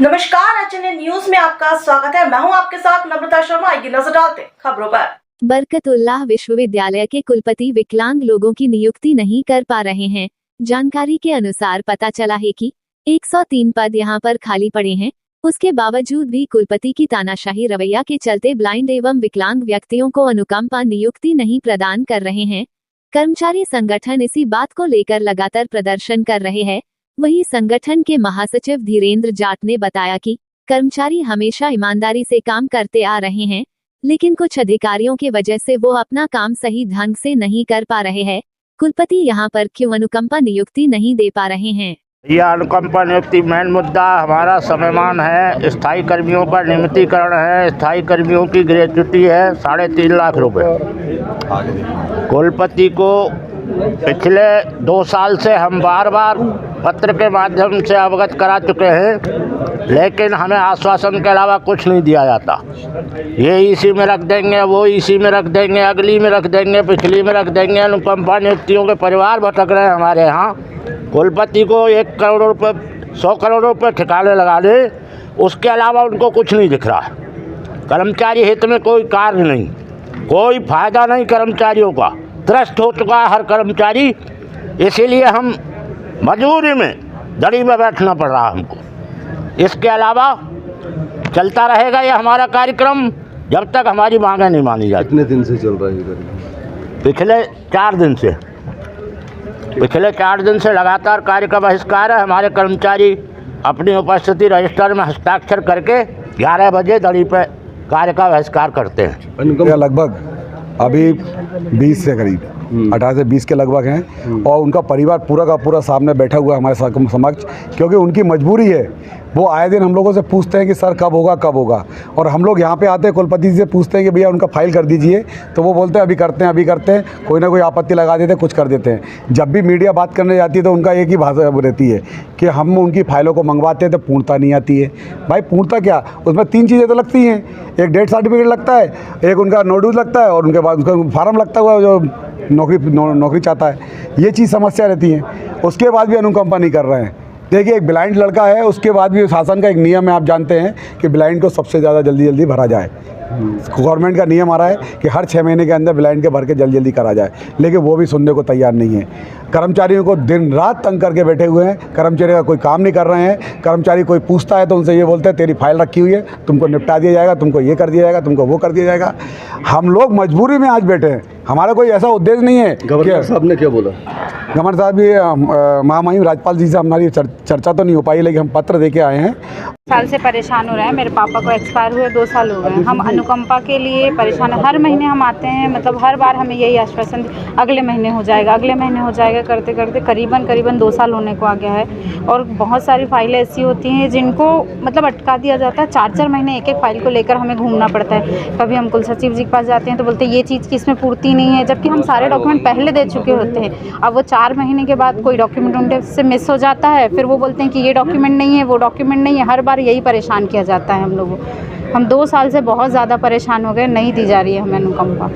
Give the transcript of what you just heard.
नमस्कार, HNN news में आपका स्वागत है। मैं हूं आपके साथ नम्रता शर्मा। आइए नजर डालते हैं खबरों पर। बरकतुल्लाह विश्वविद्यालय के कुलपति विकलांग लोगों की नियुक्ति नहीं कर पा रहे हैं। जानकारी के अनुसार पता चला है कि 103 पद यहां पर खाली पड़े हैं। उसके बावजूद भी कुलपति की तानाशाही रवैया के चलते ब्लाइंड एवं विकलांग व्यक्तियों को अनुकंपा नियुक्ति नहीं प्रदान कर रहे हैं। कर्मचारी संगठन इसी बात को लेकर लगातार प्रदर्शन कर रहे हैं। वहीं संगठन के महासचिव धीरेन्द्र जाट ने बताया कि कर्मचारी हमेशा ईमानदारी से काम करते आ रहे हैं, लेकिन कुछ अधिकारियों की वजह से वो अपना काम सही ढंग से नहीं कर पा रहे हैं। कुलपति यहां पर क्यों अनुकंपा नियुक्ति नहीं दे पा रहे हैं? यह अनुकंपा नियुक्ति मेन मुद्दा हमारा समयमान है। स्थायी कर्मियों का नियमितीकरण है। स्थायी कर्मियों की ग्रेच्युटी है 3.5 लाख रुपए। कुलपति को पिछले 2 साल से हम बार बार पत्र के माध्यम से अवगत करा चुके हैं, लेकिन हमें आश्वासन के अलावा कुछ नहीं दिया जाता। ये इसी में रख देंगे, वो इसी में रख देंगे, अगली में रख देंगे, पिछली में रख देंगे। अनुकंपा नियुक्तियों के परिवार भटक रहे हैं हमारे यहाँ। कुलपति को 1 करोड़ रुपये 100 करोड़ रुपये ठिकाने लगा दे, उसके अलावा उनको कुछ नहीं दिख रहा। कर्मचारी हित में कोई कार्य नहीं, कोई फायदा नहीं कर्मचारियों का। त्रस्त हो चुका है हर कर्मचारी, इसीलिए हम मजबूरी में दड़ी में बैठना पड़ रहा हमको। इसके अलावा चलता रहेगा ये हमारा कार्यक्रम जब तक हमारी मांगें नहीं मानी जाती। कितने दिन से चल रहा है ये? पिछले 4 दिन से लगातार कार्य का बहिष्कार है। हमारे कर्मचारी अपनी उपस्थिति रजिस्टर में हस्ताक्षर करके 11 बजे दड़ी पे कार्य का बहिष्कार करते हैं। लगभग अभी 20 से करीब 18 से 20 के लगभग हैं और उनका परिवार पूरा का पूरा सामने बैठा हुआ है हमारे समक्ष, क्योंकि उनकी मजबूरी है। वो आए दिन हम लोगों से पूछते हैं कि सर कब होगा, और हम लोग यहाँ पे आते हैं कुलपति से पूछते हैं कि भैया उनका फाइल कर दीजिए, तो वो बोलते हैं अभी करते हैं। कोई ना कोई आपत्ति लगा देते हैं, कुछ कर देते हैं। जब भी मीडिया बात करने जाती है तो उनका एक ही भाषा रहती है कि हम उनकी फाइलों को मंगवाते हैं तो पूर्णता नहीं आती है। भाई पूर्णता क्या, उसमें 3 चीज़ें तो लगती हैं। एक डेथ सर्टिफिकेट लगता है, एक उनका नोटिस लगता है और उनके बाद उनका फार्म लगता हुआ जो नौकरी चाहता है। ये चीज़ समस्या रहती है। उसके बाद भी अनुकंपा नहीं कर रहे हैं। देखिए, एक ब्लाइंड लड़का है, उसके बाद भी शासन का एक नियम है, आप जानते हैं कि ब्लाइंड को सबसे ज़्यादा जल्दी भरा जाए। गवर्नमेंट का नियम आ रहा है कि हर 6 महीने के अंदर ब्लाइंड के भर के जल्दी करा जाए, लेकिन वो भी सुनने को तैयार नहीं है। कर्मचारियों को दिन रात तंग करके बैठे हुए हैं। कर्मचारी का कोई काम नहीं कर रहे हैं। कर्मचारी कोई पूछता है तो उनसे ये बोलते हैं तेरी फाइल रखी हुई है, तुमको निपटा दिया जाएगा, तुमको ये कर दिया जाएगा, तुमको वो कर दिया जाएगा। हम लोग मजबूरी में आज बैठे हैं, हमारा कोई ऐसा उद्देश्य नहीं है। गवर्नर साहब ने क्या बोला? गवर्नर साहब ये महामहिम राज्यपाल जी से हमारी चर्चा तो नहीं हो पाई, लेकिन हम पत्र दे के आए हैं। साल से परेशान हो रहे हैं। मेरे पापा को एक्सपायर हुए 2 साल हो गए। हम अनुकंपा के लिए परेशान हैं। हर महीने हम आते हैं, मतलब हर बार हमें यही आश्वासन अगले महीने हो जाएगा, अगले महीने हो जाएगा, करते करते करीबन 2 साल होने को आ गया है। और बहुत सारी फाइलें ऐसी होती हैं जिनको मतलब अटका दिया जाता है। 4-4 महीने एक फाइल को लेकर हमें घूमना पड़ता है। कभी हम कुल सचिव जी के पास जाते हैं तो बोलते हैं ये चीज़ की इसमें पूर्ति नहीं है, जबकि हम सारे डॉक्यूमेंट पहले दे चुके होते हैं। अब वो 4 महीने के बाद कोई डॉक्यूमेंट उनके से मिस हो जाता है, फिर वो बोलते हैं कि ये डॉक्यूमेंट नहीं है, वो डॉक्यूमेंट नहीं है। हर बार यही परेशान किया जाता है हम लोगों। हम 2 साल से बहुत ज़्यादा परेशान हो गए, नहीं दी जा रही है हमें अनुकंपा।